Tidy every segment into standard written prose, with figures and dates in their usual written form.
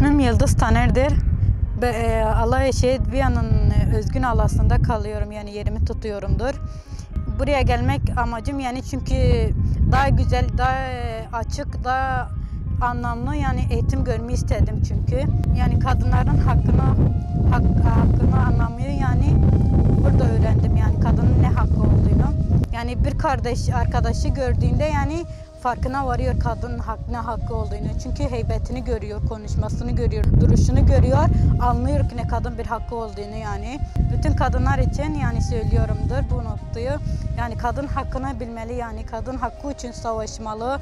İsmim Yıldız Taner'dir. Alay Viyana'nın Özgün Alası'nda kalıyorum, yani yerimi tutuyorumdur. Buraya gelmek amacım yani çünkü daha güzel, daha açık, daha anlamlı yani eğitim görmeyi istedim çünkü. Yani kadınların hakkını anlamayı yani burada öğrendim, yani kadının ne hakkı olduğunu. Yani bir arkadaşı gördüğünde yani farkına varıyor kadının ne hakkı olduğunu. Çünkü heybetini görüyor, konuşmasını görüyor, duruşunu görüyor, anlıyor ki ne kadın bir hakkı olduğunu yani. Bütün kadınlar için yani söylüyorumdur bu noktayı. Yani kadın hakkını bilmeli, yani kadın hakkı için savaşmalı.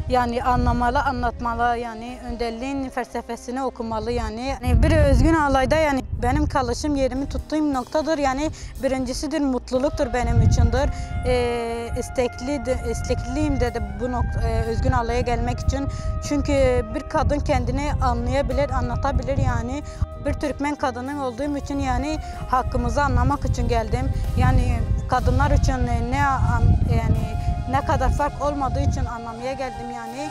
Yani anlamalı, anlatmalı, yani önderliğin felsefesini okumalı yani. Bir Özgün Alay'da yani benim kalışım, yerimi tuttuğum noktadır. Yani birincisidir, mutluluktur benim içindir. İstekliyim dedi Özgün Alay'a gelmek için. Çünkü bir kadın kendini anlayabilir, anlatabilir yani. Bir Türkmen kadının olduğum için yani hakkımızı anlamak için geldim. Yani kadınlar için ne kadar fark olmadığı için anlamaya geldim yani.